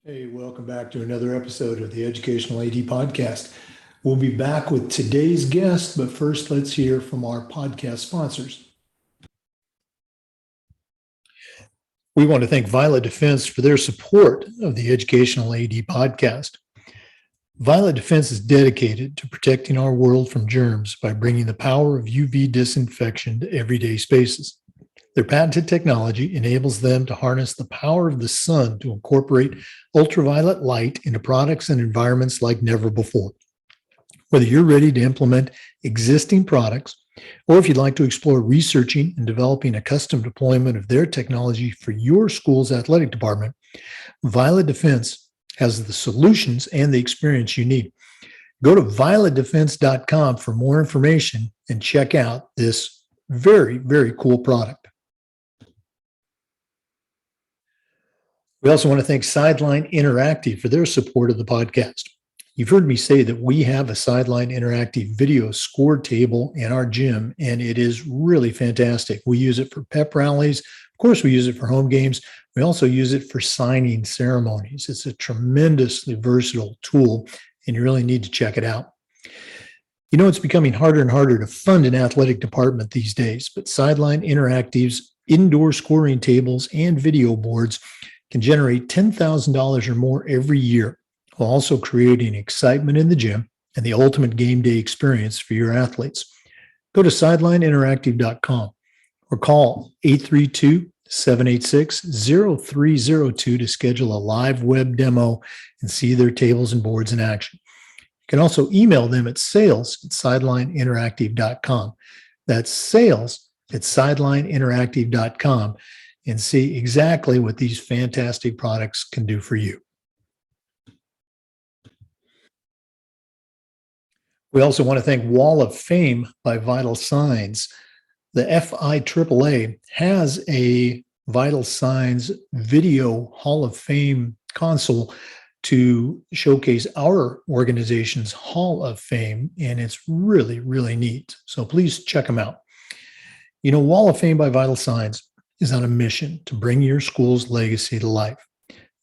Hey, welcome back to another episode of the Educational AD Podcast. We'll be back with today's guest, but first let's hear from our podcast sponsors. We want to thank Violet Defense for their support of the Educational AD Podcast. Violet Defense is dedicated to protecting our world from germs by bringing the power of UV disinfection to everyday spaces. Their patented technology enables them to harness the power of the sun to incorporate ultraviolet light into products and environments like never before. Whether you're ready to implement existing products, or if you'd like to explore researching and developing a custom deployment of their technology for your school's athletic department, Violet Defense has the solutions and the experience you need. Go to violetdefense.com for more information and check out this very, very cool product. We also want to thank Sideline Interactive for their support of the podcast. You've heard me say that we have a Sideline Interactive video score table in our gym, and it is really fantastic. We use it for pep rallies. Of course, we use it for home games. We also use it for signing ceremonies. It's a tremendously versatile tool, and you really need to check it out. You know, it's becoming harder and harder to fund an athletic department these days, but Sideline Interactive's indoor scoring tables and video boards can generate $10,000 or more every year, while also creating excitement in the gym and the ultimate game day experience for your athletes. Go to sidelineinteractive.com or call 832-786-0302 to schedule a live web demo and see their tables and boards in action. You can also email them at sales@sidelineinteractive.com. That's sales@sidelineinteractive.com and see exactly what these fantastic products can do for you. We also want to thank Wall of Fame by Vital Signs. The FIAAA has a Vital Signs Video Hall of Fame console to showcase our organization's Hall of Fame, and it's really, really neat. So please check them out. You know, Wall of Fame by Vital Signs is on a mission to bring your school's legacy to life.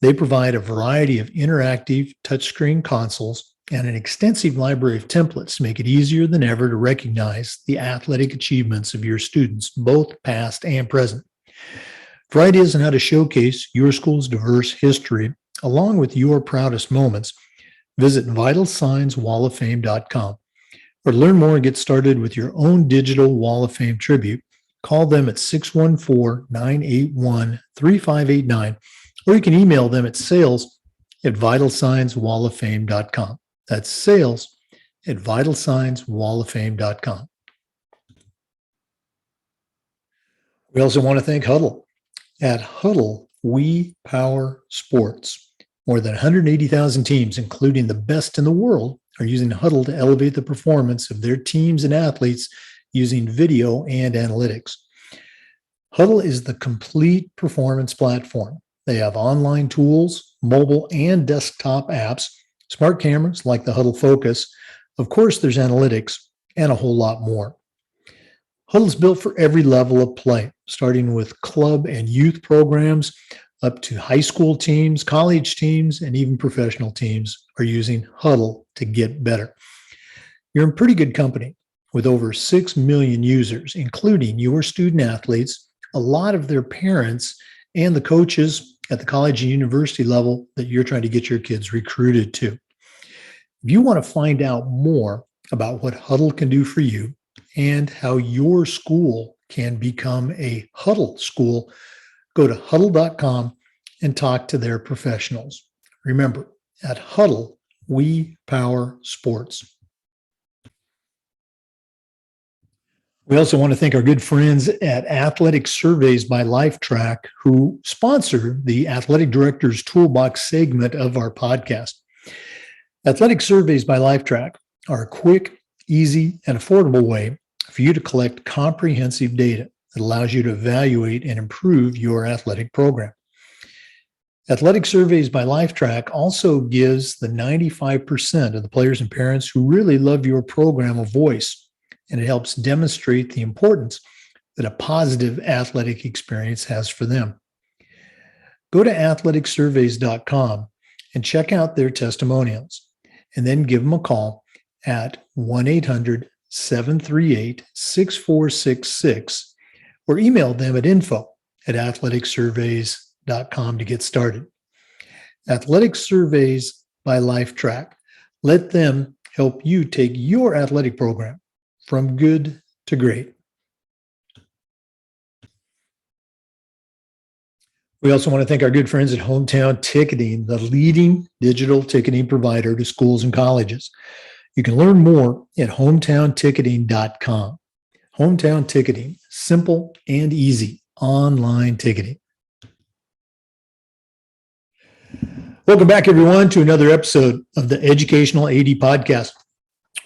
They provide a variety of interactive touchscreen consoles and an extensive library of templates to make it easier than ever to recognize the athletic achievements of your students, both past and present. For ideas on how to showcase your school's diverse history, along with your proudest moments, visit vitalsignswalloffame.com. Or to learn more and get started with your own digital Wall of Fame tribute, call them at 614-981-3589, or you can email them at sales@vitalsignswalloffame.com. That's sales@vitalsignswalloffame.com. We also want to thank Huddle. At Huddle, we power sports. More than 180,000 teams, including the best in the world, are using Huddle to elevate the performance of their teams and athletes using video and analytics. Huddle is the complete performance platform. They have online tools, mobile and desktop apps, smart cameras like the Huddle Focus. Of course, there's analytics and a whole lot more. Huddle's built for every level of play, starting with club and youth programs up to high school teams, college teams, and even professional teams are using Huddle to get better. You're in pretty good company with over 6 million users, including your student athletes, a lot of their parents, and the coaches at the college and university level that you're trying to get your kids recruited to. If you want to find out more about what Huddle can do for you and how your school can become a Huddle school, go to huddle.com and talk to their professionals. Remember, at Huddle, we power sports. We also want to thank our good friends at Athletic Surveys by LifeTrack, who sponsor the Athletic Director's Toolbox segment of our podcast. Athletic Surveys by LifeTrack are a quick, easy, and affordable way for you to collect comprehensive data that allows you to evaluate and improve your athletic program. Athletic Surveys by LifeTrack also gives the 95% of the players and parents who really love your program a voice, and it helps demonstrate the importance that a positive athletic experience has for them. Go to athleticsurveys.com and check out their testimonials, and then give them a call at 1-800-738-6466 or email them at info@athleticsurveys.com to get started. Athletic Surveys by LifeTrack. Let them help you take your athletic program from good to great. We also want to thank our good friends at Hometown Ticketing, the leading digital ticketing provider to schools and colleges. You can learn more at hometownticketing.com. Hometown Ticketing, simple and easy online ticketing. Welcome back, everyone, to another episode of the Educational AD Podcast.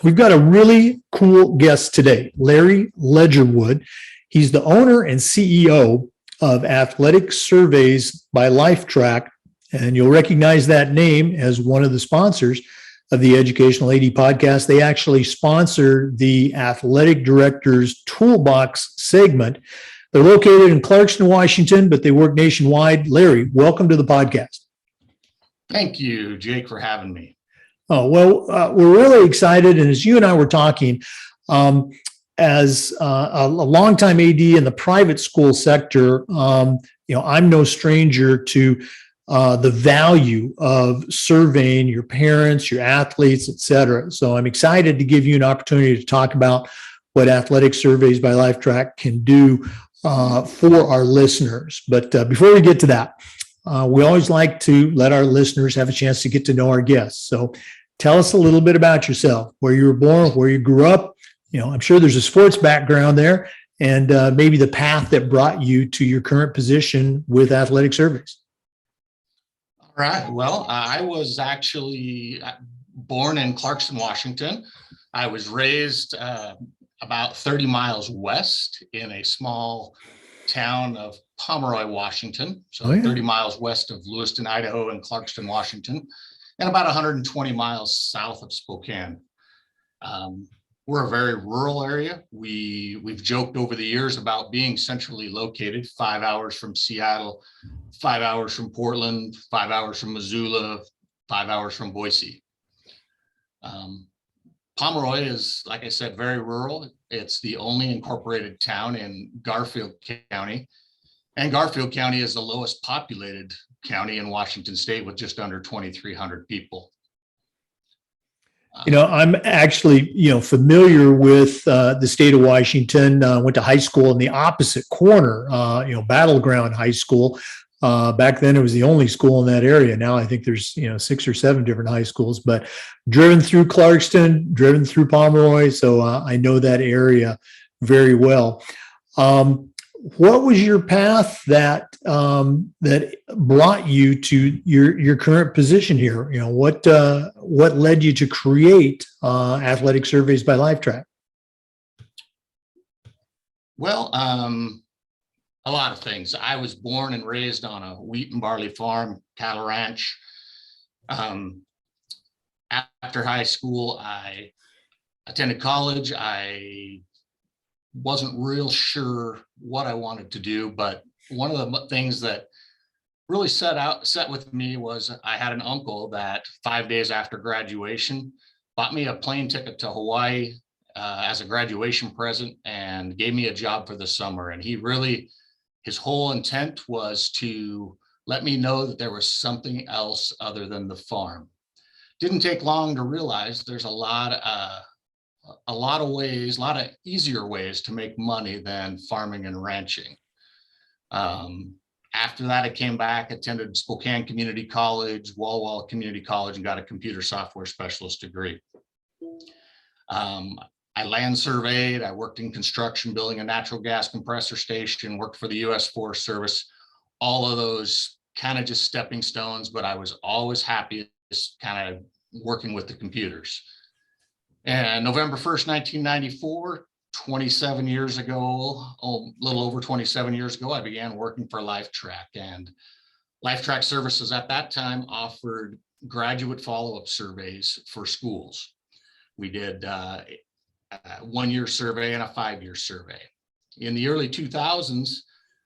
We've got a really cool guest today, Larry Ledgerwood. He's the owner and CEO of Athletic Surveys by LifeTrack, and you'll recognize that name as one of the sponsors of the Educational AD Podcast. They actually sponsor the Athletic Director's Toolbox segment. They're located in Clarkston, Washington, but they work nationwide. Larry, welcome to the podcast. Thank you, Jake, for having me. Oh, well, we're really excited. And as you and I were talking, as a longtime AD in the private school sector, I'm no stranger to the value of surveying your parents, your athletes, et cetera. So I'm excited to give you an opportunity to talk about what Athletic Surveys by LifeTrack can do for our listeners. But before we get to that, we always like to let our listeners have a chance to get to know our guests. So tell us a little bit about yourself, where you were born, where you grew up. I'm sure there's a sports background there, and maybe the path that brought you to your current position with Athletic Surveys. All right. Well, I was actually born in Clarkston, Washington. I was raised about 30 miles west in a small town of Pomeroy, Washington. So 30 miles west of Lewiston, Idaho, and Clarkston, Washington, and about 120 miles south of Spokane. We're a very rural area. We've joked over the years about being centrally located, 5 hours from Seattle, 5 hours from Portland, 5 hours from Missoula, 5 hours from Boise. Pomeroy is, like I said, very rural. It's the only incorporated town in Garfield County. And Garfield County is the lowest populated county in Washington State with just under 2,300 people. I'm actually, familiar with the state of Washington. Went to high school in the opposite corner, Battleground High School. Back then, it was the only school in that area. Now I think there's, 6 or 7 different high schools, but driven through Clarkston, driven through Pomeroy. So I know that area very well. What was your path that brought you to your current position here? What led you to create Athletic Surveys by LifeTrack? Well, a lot of things. I was born and raised on a wheat and barley farm, cattle ranch. After high school, I attended college. I wasn't real sure what I wanted to do, but one of the things that really set with me was I had an uncle that 5 days after graduation bought me a plane ticket to Hawaii as a graduation present and gave me a job for the summer. And his whole intent was to let me know that there was something else other than the farm. Didn't take long to realize there's a lot of ways, a lot of easier ways to make money than farming and ranching. After that, I came back, attended Spokane Community College, Walla Walla Community College, and got a computer software specialist degree. I land surveyed, I worked in construction, building a natural gas compressor station, worked for the U.S. Forest Service, all of those kind of just stepping stones, but I was always happy just kind of working with the computers. And November 1st, 1994, 27 years ago, a little over 27 years ago, I began working for LifeTrack. And LifeTrack Services at that time offered graduate follow-up surveys for schools. We did a 1-year survey and a 5-year survey. In the early 2000s,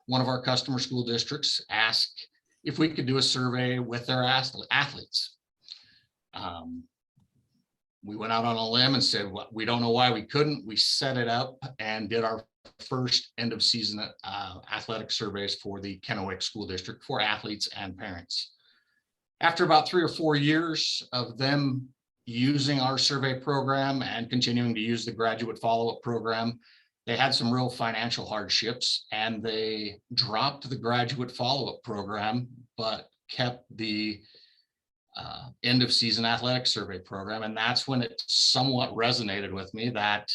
one of our customer school districts asked if we could do a survey with their athletes. We went out on a limb and said, well, we don't know why we couldn't. We set it up and did our first end of season athletic surveys for the Kennewick School District for athletes and parents. After about 3 or 4 years of them using our survey program and continuing to use the graduate follow-up program, they had some real financial hardships and they dropped the graduate follow-up program, but kept the end of season athletic survey program. And that's when it somewhat resonated with me that,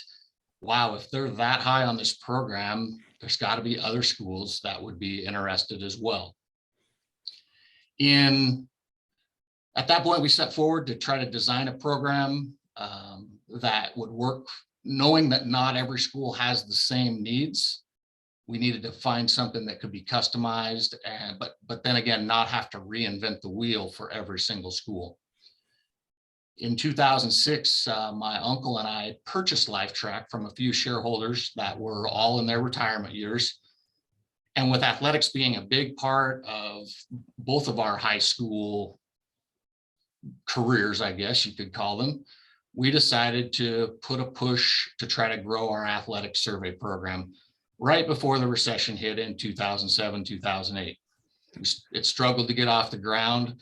wow, if they're that high on this program, there's got to be other schools that would be interested as well. At that point, we set forward to try to design a program that would work, knowing that not every school has the same needs. We needed to find something that could be customized, but then again, not have to reinvent the wheel for every single school. In 2006, my uncle and I purchased LifeTrack from a few shareholders that were all in their retirement years. And with athletics being a big part of both of our high school careers, I guess you could call them, we decided to put a push to try to grow our athletic survey program right before the recession hit in 2007, 2008. It struggled to get off the ground.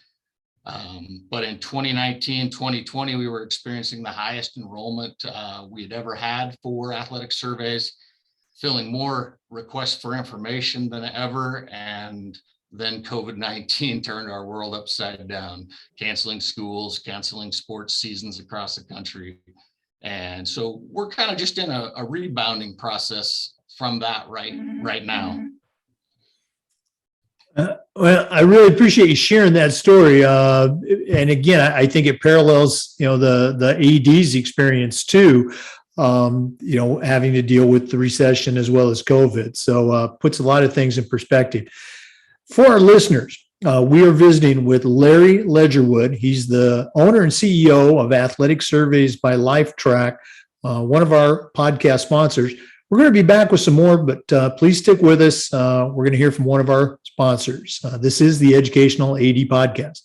But in 2019, 2020, we were experiencing the highest enrollment we had ever had for athletic surveys, filling more requests for information than ever. And then COVID-19 turned our world upside down, canceling schools, canceling sports seasons across the country. And so we're kind of just in a rebounding process from that right now. Well, I really appreciate you sharing that story. And again, I think it parallels, the AD's experience too, having to deal with the recession as well as COVID. So puts a lot of things in perspective. For our listeners, we are visiting with Larry Ledgerwood. He's the owner and CEO of Athletic Surveys by LifeTrack, one of our podcast sponsors. We're going to be back with some more, but please stick with us. We're going to hear from one of our sponsors. This is the Educational AD Podcast.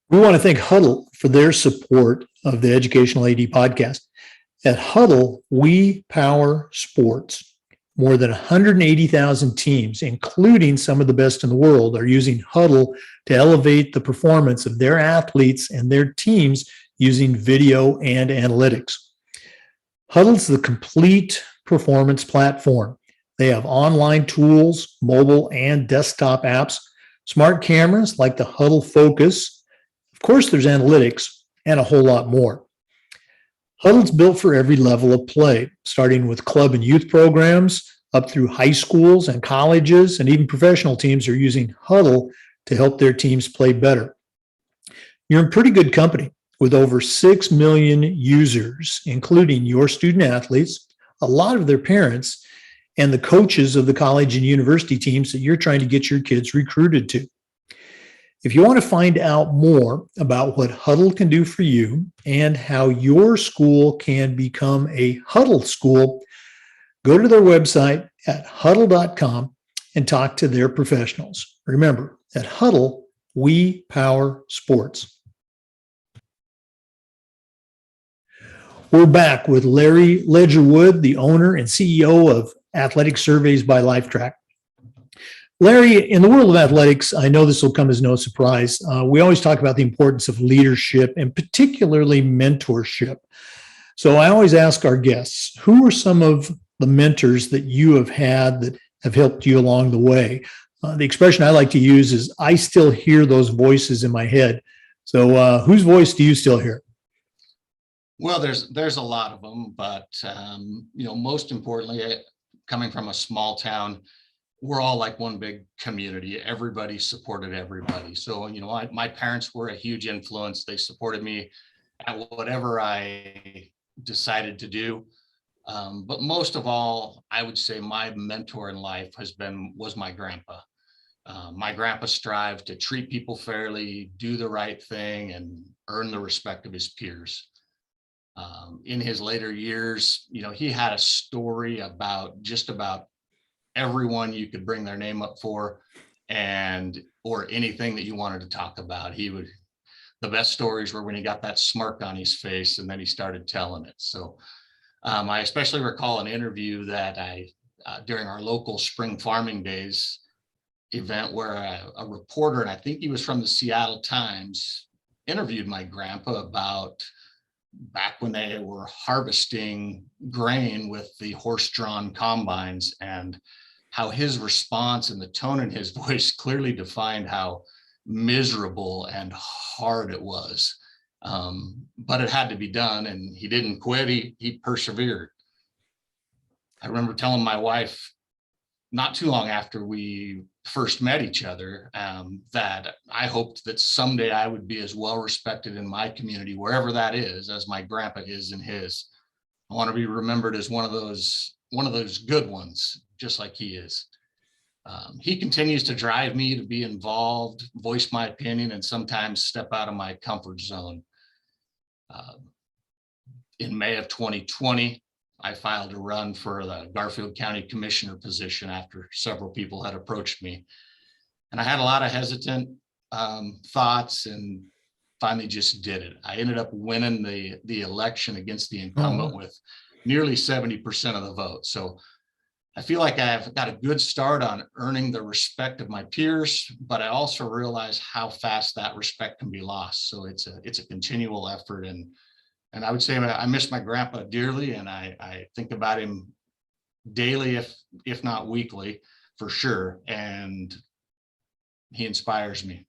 We want to thank Huddle for their support of the Educational AD Podcast. At Huddle, we power sports. More than 180,000 teams, including some of the best in the world, are using Huddle to elevate the performance of their athletes and their teams using video and analytics. Huddle's the complete performance platform. They have online tools, mobile and desktop apps, smart cameras like the Huddle Focus. Of course, there's analytics and a whole lot more. Huddle's built for every level of play, starting with club and youth programs up through high schools and colleges, and even professional teams are using Huddle to help their teams play better. You're in pretty good company with over 6 million users, including your student athletes, a lot of their parents, and the coaches of the college and university teams that you're trying to get your kids recruited to. If you want to find out more about what Huddle can do for you and how your school can become a Huddle school, go to their website at huddle.com and talk to their professionals. Remember, at Huddle, we power sports. We're back with Larry Ledgerwood, the owner and CEO of Athletic Surveys by LifeTrack. Larry, in the world of athletics, I know this will come as no surprise. We always talk about the importance of leadership and particularly mentorship. So I always ask our guests, who are some of the mentors that you have had that have helped you along the way? The expression I like to use is, I still hear those voices in my head. So whose voice do you still hear? Well, there's a lot of them, but most importantly, coming from a small town, we're all like one big community. Everybody supported everybody. So, my parents were a huge influence. They supported me at whatever I decided to do. But most of all, I would say my mentor in life was my grandpa. My grandpa strived to treat people fairly, do the right thing, and earn the respect of his peers. In his later years, he had a story about just about everyone you could bring their name up for. or anything that you wanted to talk about. The best stories were when he got that smirk on his face and then he started telling it. So I especially recall an interview that during our local spring farming days event where a reporter, and I think he was from the Seattle Times, interviewed my grandpa about back when they were harvesting grain with the horse-drawn combines, and how his response and the tone in his voice clearly defined how miserable and hard it was. But it had to be done, and he didn't quit. He persevered. I remember telling my wife not too long after we first met each other that I hoped that someday I would be as well respected in my community, wherever that is, as my grandpa is in his. I want to be remembered as one of those good ones, just like he is. He continues to drive me to be involved, voice my opinion, and sometimes step out of my comfort zone. In May of 2020, I filed a run for the Garfield County Commissioner position after several people had approached me. And I had a lot of hesitant thoughts and finally just did it. I ended up winning the election against the incumbent with nearly 70% of the vote. So I feel like I've got a good start on earning the respect of my peers, but I also realize how fast that respect can be lost. So it's a continual effort. And I would say I miss my grandpa dearly, and I think about him daily, if not weekly, for sure. And he inspires me.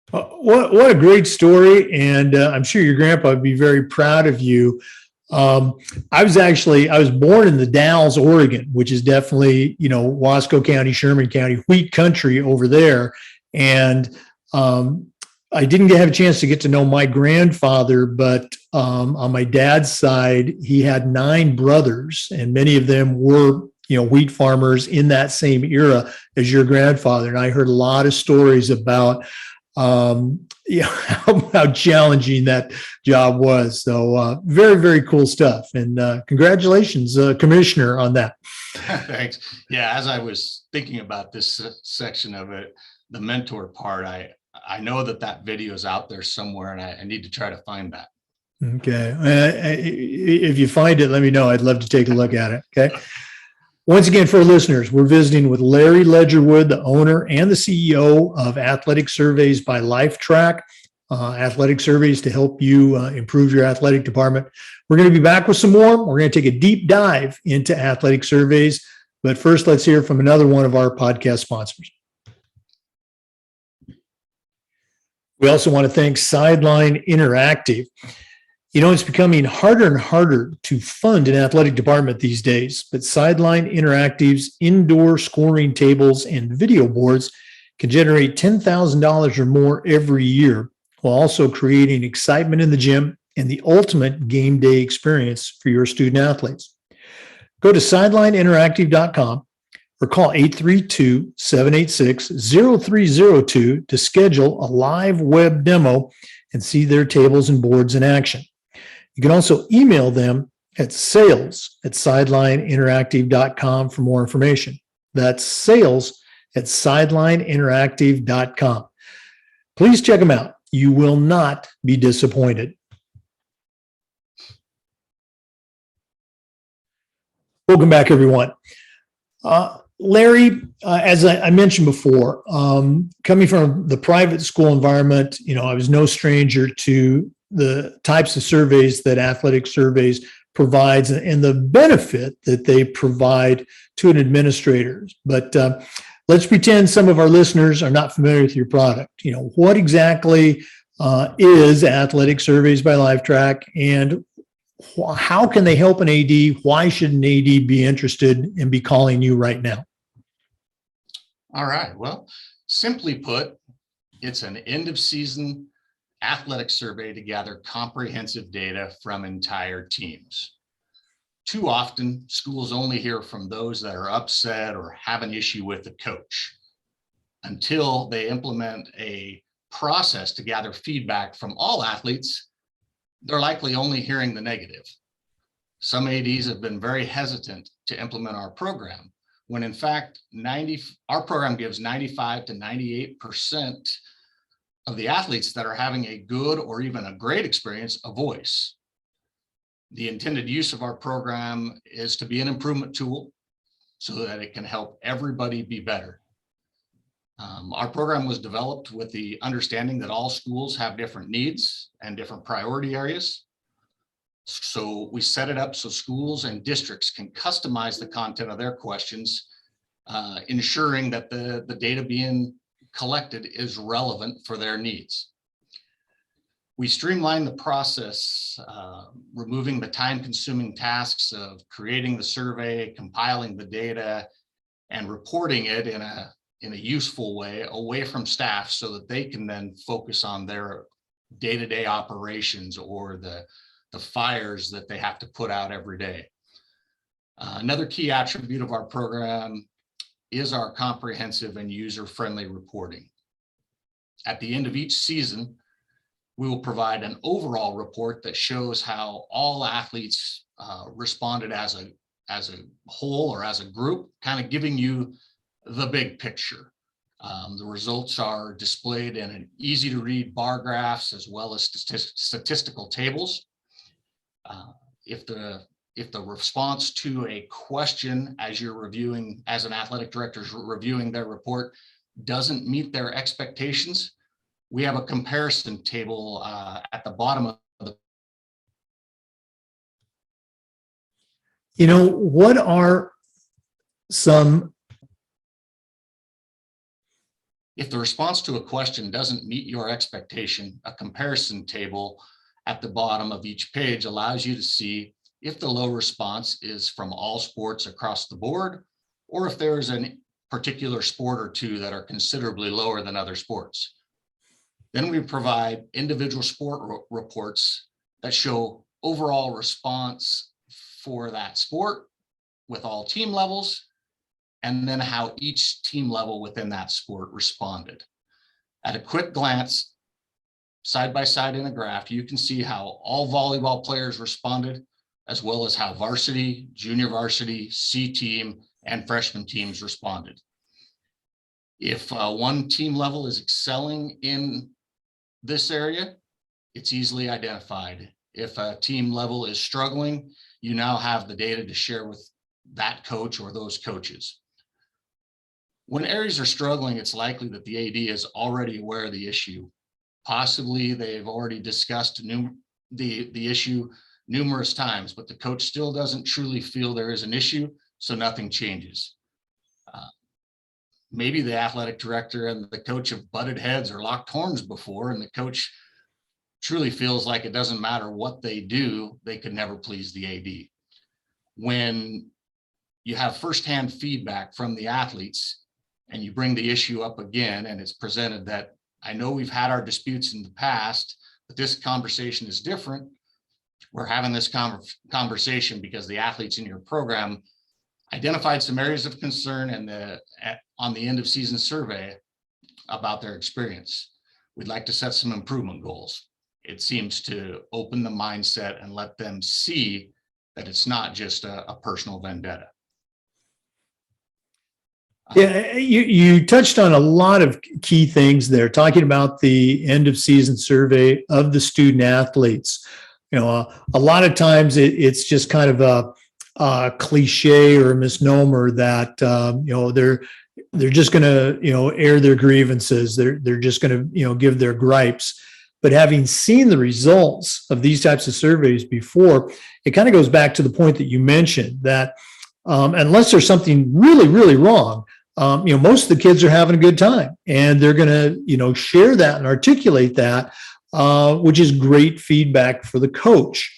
What a great story. And I'm sure your grandpa would be very proud of you. I was born in the Dalles, Oregon, which is definitely, Wasco County, Sherman County, wheat country over there. And I didn't have a chance to get to know my grandfather, but on my dad's side, he had 9 brothers, and many of them were, wheat farmers in that same era as your grandfather. And I heard a lot of stories about, how challenging that job was. So very, very cool stuff. And congratulations, Commissioner, on that. Thanks. Yeah, as I was thinking about this section of it, the mentor part, I know that video is out there somewhere, and I need to try to find that. Okay. If you find it, let me know. I'd love to take a look at it. Okay. Once again, for listeners, we're visiting with Larry Ledgerwood, the owner and the CEO of Athletic Surveys by LifeTrack. Athletic surveys to help you improve your athletic department. We're going to be back with some more. We're going to take a deep dive into athletic surveys. But first, let's hear from another one of our podcast sponsors. We also want to thank Sideline Interactive. It's becoming harder and harder to fund an athletic department these days, but Sideline Interactive's indoor scoring tables and video boards can generate $10,000 or more every year, while also creating excitement in the gym and the ultimate game day experience for your student athletes. Go to sidelineinteractive.com or call 832-786-0302 to schedule a live web demo and see their tables and boards in action. You can also email them at sales@sidelineinteractive.com for more information. That's sales@sidelineinteractive.com. Please check them out. You will not be disappointed. Welcome back, everyone. Larry, as I mentioned before, coming from the private school environment, I was no stranger to the types of surveys that Athletic Surveys provides and the benefit that they provide to an administrator. But let's pretend some of our listeners are not familiar with your product. What exactly is Athletic Surveys by LifeTrack, and how can they help an AD? Why should an AD be interested and be calling you right now? All right. Well, simply put, it's an end of season athletic survey to gather comprehensive data from entire teams. Too often, schools only hear from those that are upset or have an issue with the coach. Until they implement a process to gather feedback from all athletes, they're likely only hearing the negative. Some ADs have been very hesitant to implement our program, when in fact, our program gives 95 to 98% of the athletes that are having a good or even a great experience a voice. The intended use of our program is to be an improvement tool so that it can help everybody be better. Our program was developed with the understanding that all schools have different needs and different priority areas. So we set it up so schools and districts can customize the content of their questions, ensuring that the data being collected is relevant for their needs. We streamline the process, removing the time-consuming tasks of creating the survey, compiling the data, and reporting it in a useful way away from staff so that they can then focus on their day-to-day operations or the fires that they have to put out every day. Another key attribute of our program is our comprehensive and user-friendly reporting. At the end of each season, we will provide an overall report that shows how all athletes responded as a whole or as a group, kind of giving you the big picture. The results are displayed in an easy to read bar graphs as well as statistical tables. If the response to a question as you're reviewing, as an athletic director is reviewing their report, doesn't meet their expectations, we have a comparison table at the bottom of the. What are some. If the response to a question doesn't meet your expectation, a comparison table at the bottom of each page allows you to see if the low response is from all sports across the board, or if there is a particular sport or two that are considerably lower than other sports. Then we provide individual sport reports that show overall response for that sport with all team levels, and then how each team level within that sport responded. At a quick glance, side by side in a graph, you can see how all volleyball players responded, as well as how varsity, junior varsity, C team, and freshman teams responded. If one team level is excelling in this area, it's easily identified. If a team level is struggling, you now have the data to share with that coach or those coaches. When areas are struggling, it's likely that the AD is already aware of the issue. Possibly they've already discussed the issue numerous times, but the coach still doesn't truly feel there is an issue, so nothing changes. Maybe the athletic director and the coach have butted heads or locked horns before, and the coach truly feels like it doesn't matter what they do, they could never please the AD. When you have firsthand feedback from the athletes and you bring the issue up again, and it's presented that, I know we've had our disputes in the past, but this conversation is different. We're having this conversation because the athletes in your program identified some areas of concern and on the end of season survey about their experience. We'd like to set some improvement goals. It seems to open the mindset and let them see that it's not just a personal vendetta. Yeah, you touched on a lot of key things there, talking about the end of season survey of the student athletes. A lot of times it's just kind of a cliche or a misnomer that they're just going to air their grievances. They're just going to give their gripes. But having seen the results of these types of surveys before, it kind of goes back to the point that you mentioned that unless there's something really, really wrong, most of the kids are having a good time, and they're going to share that and articulate that, which is great feedback for the coach.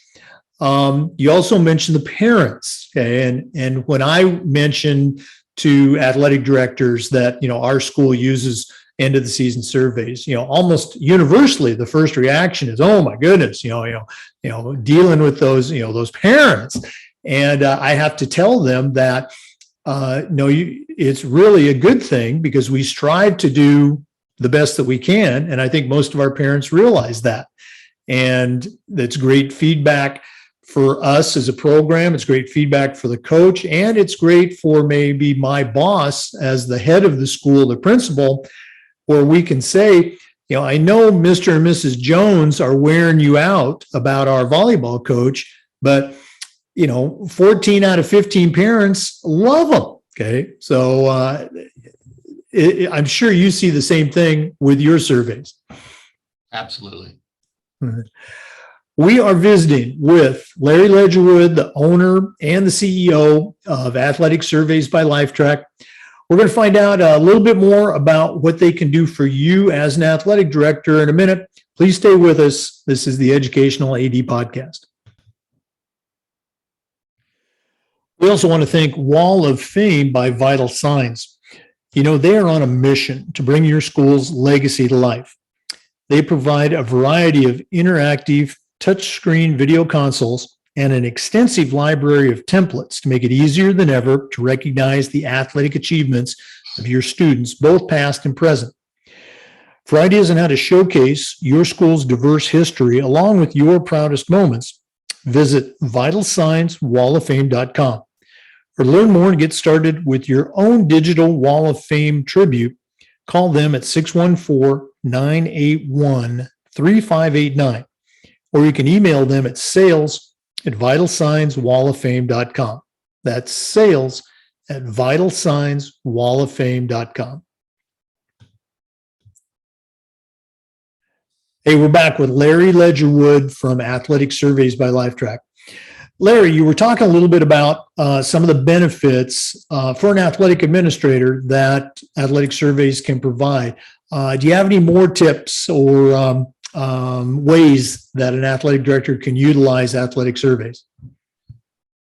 You also mentioned the parents, okay? And when I mentioned to athletic directors that our school uses end of the season surveys, almost universally the first reaction is, oh my goodness, dealing with those parents. And I have to tell them that it's really a good thing, because we strive to do the best that we can, and I think most of our parents realize that. And that's great feedback for us as a program. It's great feedback for the coach, and it's great for maybe my boss as the head of the school, the principal, where we can say, I know Mr. and Mrs. Jones are wearing you out about our volleyball coach, but 14 out of 15 parents love them. Okay. So I'm sure you see the same thing with your surveys. Absolutely. Mhm. We are visiting with Larry Ledgerwood, the owner and the CEO of Athletic Surveys by LifeTrack. We're going to find out a little bit more about what they can do for you as an athletic director in a minute. Please stay with us. This is the Educational AD Podcast. We also want to thank Wall of Fame by Vital Signs. They are on a mission to bring your school's legacy to life. They provide a variety of interactive touchscreen video consoles and an extensive library of templates to make it easier than ever to recognize the athletic achievements of your students, both past and present. For ideas on how to showcase your school's diverse history along with your proudest moments, visit vitalsignswalloffame.com. Or learn more and get started with your own digital Wall of Fame tribute. Call them at 614-981-3589. Or you can email them at sales@vitalsignswalloffame.com. That's sales@vitalsignswalloffame.com. Hey, we're back with Larry Ledgerwood from Athletic Surveys by LifeTrack. Larry, you were talking a little bit about some of the benefits for an athletic administrator that athletic surveys can provide. Do you have any more tips or ways that an athletic director can utilize athletic surveys?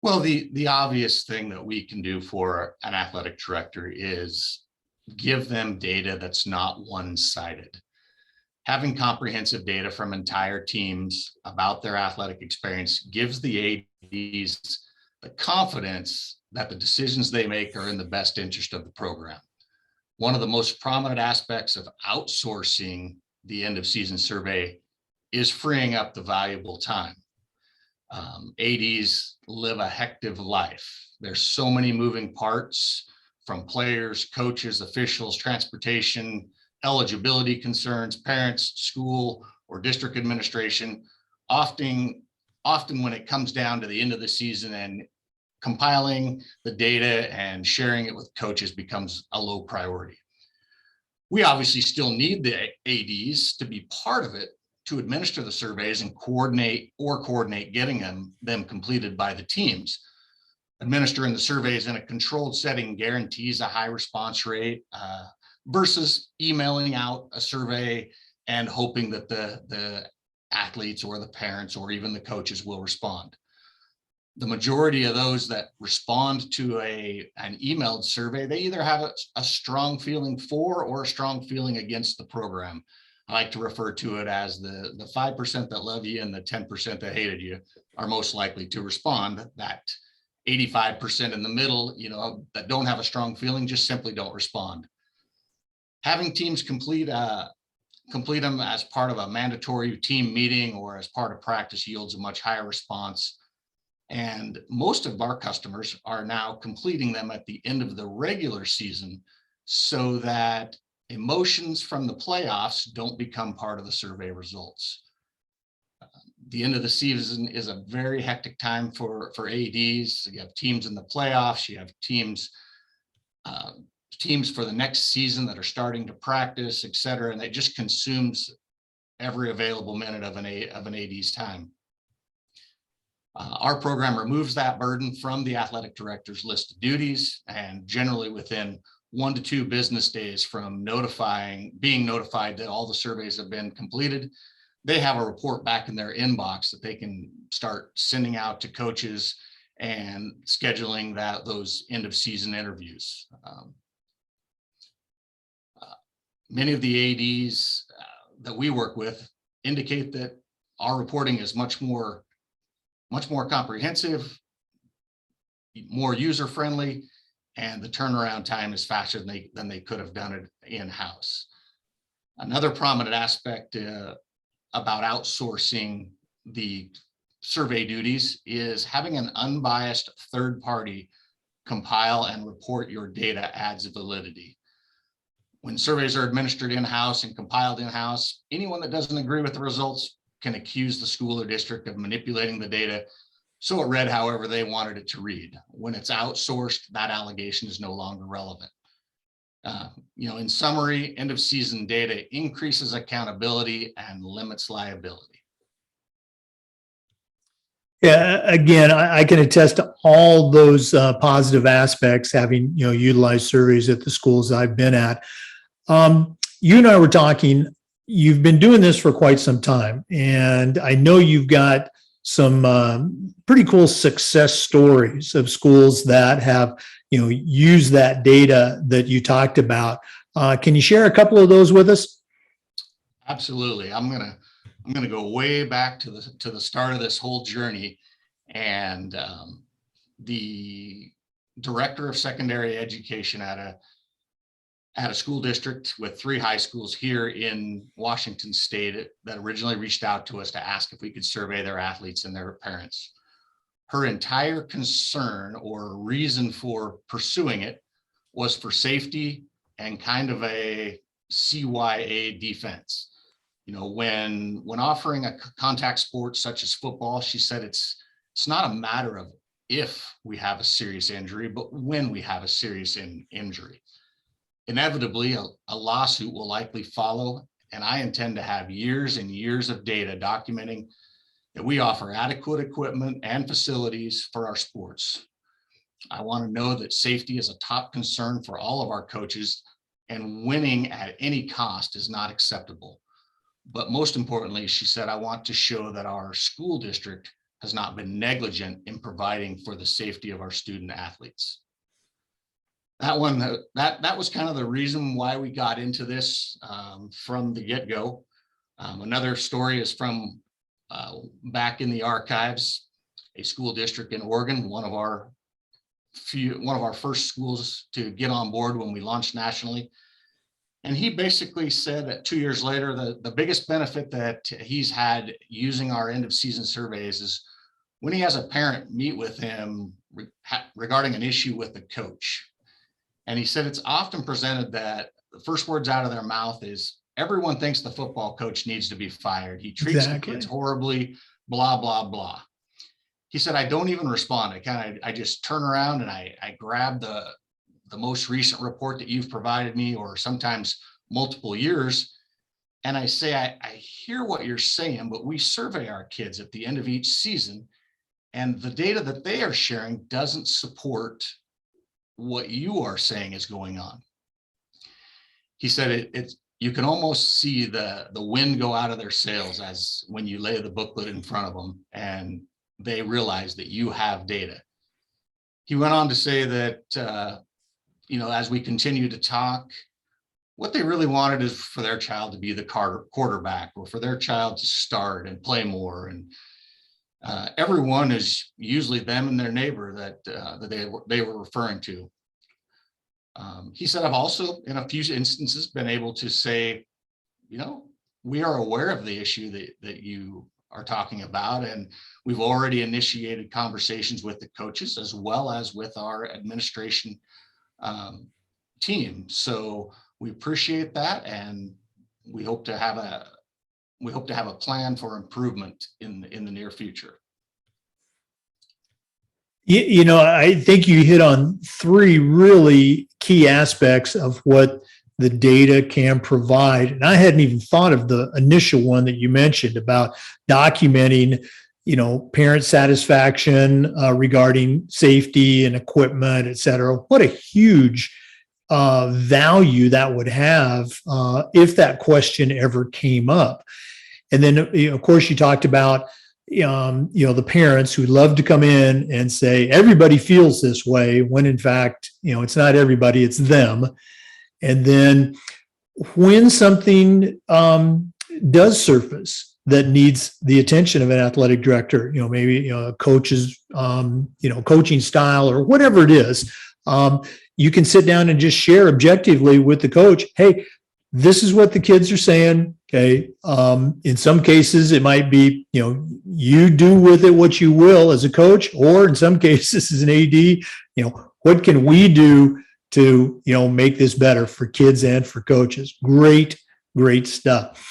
Well, the obvious thing that we can do for an athletic director is give them data that's not one-sided. Having comprehensive data from entire teams about their athletic experience gives the ADs the confidence that the decisions they make are in the best interest of the program. One of the most prominent aspects of outsourcing the end of season survey is freeing up the valuable time. ADs live a hectic life. There's so many moving parts, from players, coaches, officials, transportation, eligibility concerns, parents, school, or district administration. Often when it comes down to the end of the season and compiling the data and sharing it with coaches becomes a low priority. We obviously still need the ADs to be part of it, to administer the surveys and coordinate getting them completed by the teams. Administering the surveys in a controlled setting guarantees a high response rate versus emailing out a survey and hoping that the athletes or the parents or even the coaches will respond. The majority of those that respond to an emailed survey, they either have a strong feeling for or a strong feeling against the program. I like to refer to it as the 5% that love you and the 10% that hated you are most likely to respond. That 85% in the middle, that don't have a strong feeling, just simply don't respond. Having teams complete them as part of a mandatory team meeting or as part of practice yields a much higher response. And most of our customers are now completing them at the end of the regular season so that emotions from the playoffs don't become part of the survey results. The end of the season is a very hectic time for ADs. You have teams in the playoffs, you have teams for the next season that are starting to practice, et cetera, and it just consumes every available minute of an AD's time. Our program removes that burden from the athletic director's list of duties, and generally within 1 to 2 business days from being notified that all the surveys have been completed, they have a report back in their inbox that they can start sending out to coaches and scheduling those end of season interviews. Many of the ADs that we work with indicate that our reporting is much more comprehensive, more user-friendly, and the turnaround time is faster than they could have done it in-house. Another prominent aspect about outsourcing the survey duties is having an unbiased third party compile and report your data adds validity. When surveys are administered in-house and compiled in-house, anyone that doesn't agree with the results can accuse the school or district of manipulating the data so it read however they wanted it to read. When it's outsourced, that allegation is no longer relevant. In summary, end of season data increases accountability and limits liability. Yeah, again, I can attest to all those positive aspects, having utilized surveys at the schools I've been at. You and I were talking. You've been doing this for quite some time, and I know you've got some pretty cool success stories of schools that have used that data that you talked about. Can you share a couple of those with us? Absolutely. I'm gonna go way back to the start of this whole journey, and the director of secondary education at a school district with 3 high schools here in Washington State that originally reached out to us to ask if we could survey their athletes and their parents. Her entire concern or reason for pursuing it was for safety and kind of a CYA defense. When offering a contact sport such as football, she said it's not a matter of if we have a serious injury, but when we have a serious injury. Inevitably, a lawsuit will likely follow, and I intend to have years and years of data documenting that we offer adequate equipment and facilities for our sports. I want to know that safety is a top concern for all of our coaches, and winning at any cost is not acceptable. But most importantly, she said, I want to show that our school district has not been negligent in providing for the safety of our student athletes. That was kind of the reason why we got into this from the get-go. Another story is from back in the archives, a school district in Oregon, one of our first schools to get on board when we launched nationally. And he basically said that 2 years later, the biggest benefit that he's had using our end of season surveys is when he has a parent meet with him regarding an issue with the coach. And he said it's often presented that the first words out of their mouth is, everyone thinks the football coach needs to be fired. He treats the kids horribly, blah, blah, blah. He said, I don't even respond. I just turn around and I grab the most recent report that you've provided me, or sometimes multiple years. And I say, I hear what you're saying, but we survey our kids at the end of each season, and the data that they are sharing doesn't support what you are saying is going on. He said you can almost see the wind go out of their sails as when you lay the booklet in front of them and they realize that you have data. He went on to say that, as we continue to talk, what they really wanted is for their child to be the quarterback, or for their child to start and play more. And everyone is usually them and their neighbor that they were referring to. He said, I've also, in a few instances, been able to say, we are aware of the issue that you are talking about, and we've already initiated conversations with the coaches as well as with our administration team. So we appreciate that, and we hope to have a plan for improvement in the near future. I think you hit on 3 really key aspects of what the data can provide. And I hadn't even thought of the initial one that you mentioned about documenting, parent satisfaction regarding safety and equipment, et cetera. What a huge value that would have if that question ever came up. And then, of course, you talked about the parents who love to come in and say everybody feels this way, when in fact, it's not everybody, it's them. And then when something does surface that needs the attention of an athletic director, maybe a coach's coaching style or whatever it is, you can sit down and just share objectively with the coach, hey, this is what the kids are saying. Okay. In some cases, it might be, you do with it what you will as a coach, or in some cases as an AD, what can we do to, make this better for kids and for coaches? Great, great stuff.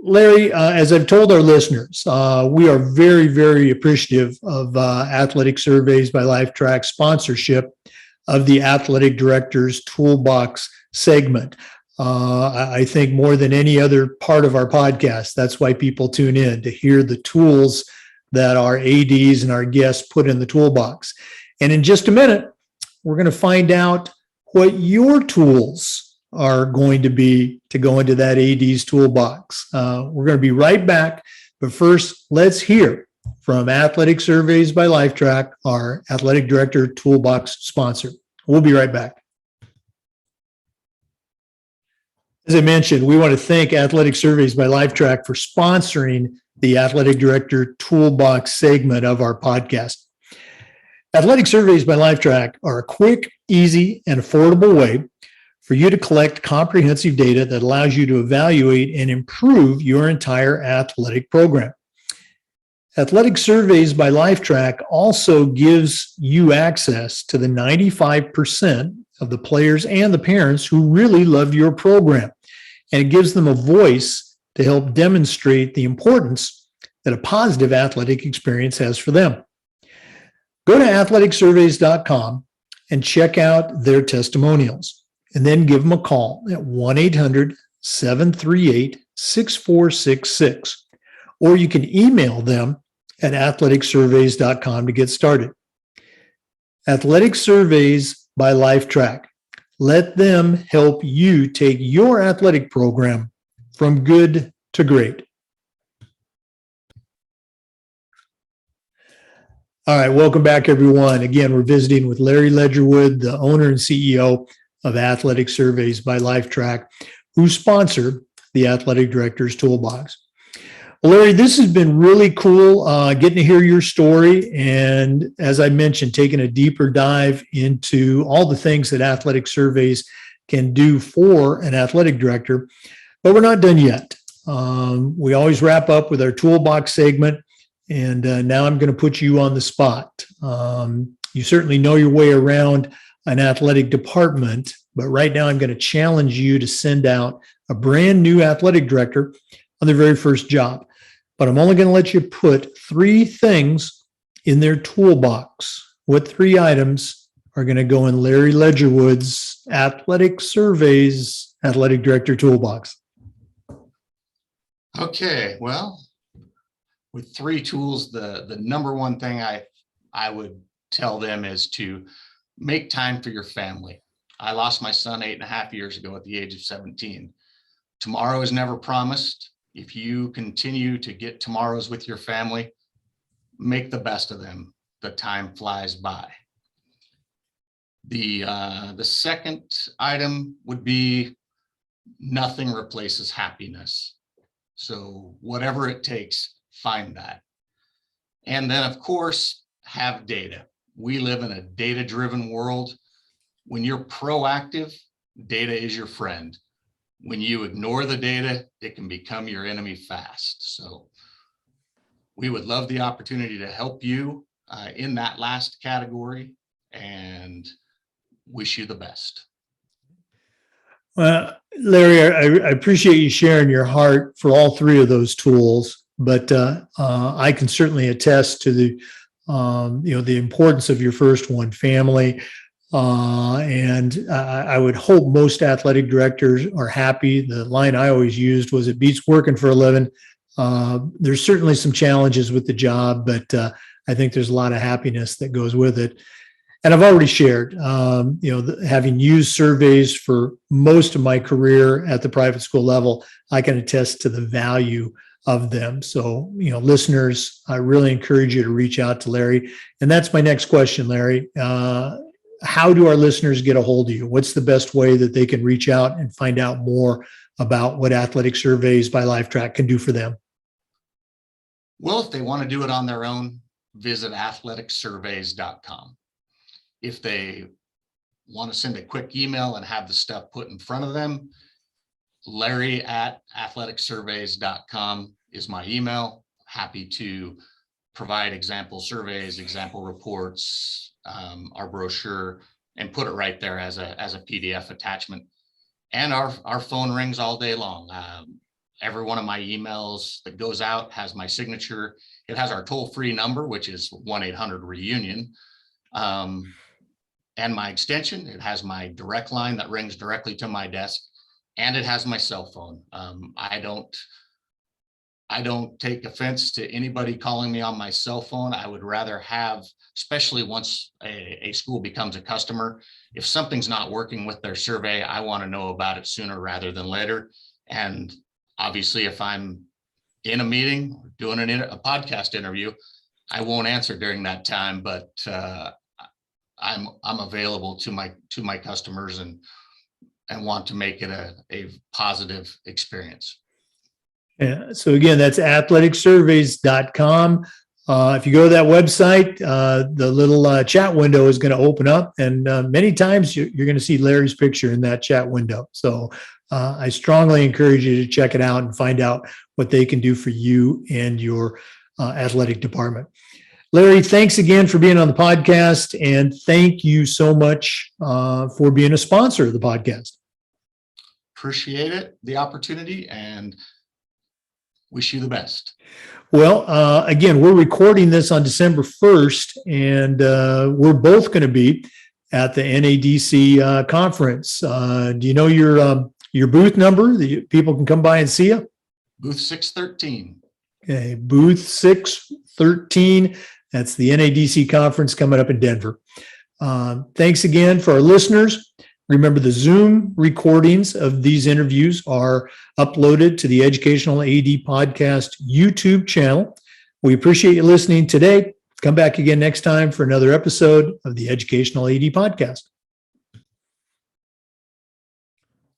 Larry, as I've told our listeners, we are very, very appreciative of Athletic Surveys by LifeTrack sponsorship of the Athletic Director's Toolbox segment. I think more than any other part of our podcast, that's why people tune in, to hear the tools that our ADs and our guests put in the toolbox. And in just a minute, we're going to find out what your tools are going to be to go into that AD's toolbox. We're going to be right back. But first, let's hear from Athletic Surveys by LifeTrack, our Athletic Director Toolbox sponsor. We'll be right back. As I mentioned, we want to thank Athletic Surveys by LifeTrack for sponsoring the Athletic Director Toolbox segment of our podcast. Athletic Surveys by LifeTrack are a quick, easy, and affordable way for you to collect comprehensive data that allows you to evaluate and improve your entire athletic program. Athletic Surveys by LifeTrack also gives you access to the 95% of the players and the parents who really love your program. And it gives them a voice to help demonstrate the importance that a positive athletic experience has for them. Go to athleticsurveys.com and check out their testimonials, and then give them a call at 1-800-738-6466. Or you can email them at athleticsurveys.com to get started. Athletic Surveys by LifeTrack. Let them help you take your athletic program from good to great. All right, welcome back, everyone. Again, we're visiting with Larry Ledgerwood, the owner and CEO of Athletic Surveys by LifeTrack, who sponsor the Athletic Director's Toolbox. Well, Larry, this has been really cool getting to hear your story. And as I mentioned, taking a deeper dive into all the things that Athletic Surveys can do for an athletic director. But we're not done yet. We always wrap up with our Toolbox segment. And now I'm going to put you on the spot. You certainly know your way around an athletic department, but right now I'm going to challenge you to send out a brand new athletic director on their very first job. But I'm only going to let you put 3 things in their toolbox. What 3 items are going to go in Larry Ledgerwood's Athletic Surveys Athletic Director Toolbox? Okay, well, with 3 tools, the number one thing I would tell them is to make time for your family. I lost my son 8.5 years ago at the age of 17. Tomorrow is never promised. If you continue to get tomorrows with your family, make the best of them. The time flies by. The second item would be nothing replaces happiness. So whatever it takes, find that. And then, of course, have data. We live in a data-driven world. When you're proactive, data is your friend. When you ignore the data, it can become your enemy fast. So we would love the opportunity to help you in that last category, and wish you the best. Well, Larry, I appreciate you sharing your heart for all 3 of those tools, but I can certainly attest to the importance of your first one, family. And I would hope most athletic directors are happy. The line I always used was, it beats working for a living. There's certainly some challenges with the job, but I think there's a lot of happiness that goes with it. And I've already shared, having used surveys for most of my career at the private school level, I can attest to the value of them. So, listeners, I really encourage you to reach out to Larry. And that's my next question, Larry. How do our listeners get a hold of you? What's the best way that they can reach out and find out more about what Athletic Surveys by LifeTrack can do for them? Well, if they want to do it on their own, visit athleticsurveys.com. If they want to send a quick email and have the stuff put in front of them, Larry@athleticsurveys.com is my email. Happy to provide example surveys, example reports, our brochure, and put it right there as a PDF attachment. And our phone rings all day long. Every one of my emails that goes out has my signature. It has our toll-free number, which is 1-800-REUNION. And my extension. It has my direct line that rings directly to my desk, and it has my cell phone. I don't take offense to anybody calling me on my cell phone. I would rather have, especially once a school becomes a customer, if something's not working with their survey, I want to know about it sooner rather than later. And obviously, if I'm in a meeting doing a podcast interview, I won't answer during that time, but I'm available to my customers and want to make it a positive experience. Yeah. So again, that's athleticsurveys.com. If you go to that website, the little chat window is going to open up, and many times you're going to see Larry's picture in that chat window. So I strongly encourage you to check it out and find out what they can do for you and your athletic department. Larry, thanks again for being on the podcast, and thank you so much for being a sponsor of the podcast. Appreciate it, the opportunity, and wish you the best. Well, again, we're recording this on December 1st, and we're both going to be at the NADC conference. Do you know your booth number that people can come by and see you? Booth 613. Okay, booth 613. That's the NADC conference coming up in Denver. Thanks again for our listeners. Remember, the Zoom recordings of these interviews are uploaded to the Educational AD Podcast YouTube channel. We appreciate you listening today. Come back again next time for another episode of the Educational AD Podcast.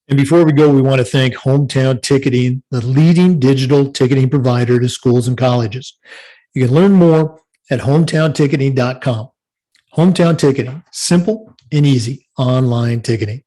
And before we go, we want to thank Hometown Ticketing, the leading digital ticketing provider to schools and colleges. You can learn more at hometownticketing.com. Hometown Ticketing, simple and easy online ticketing.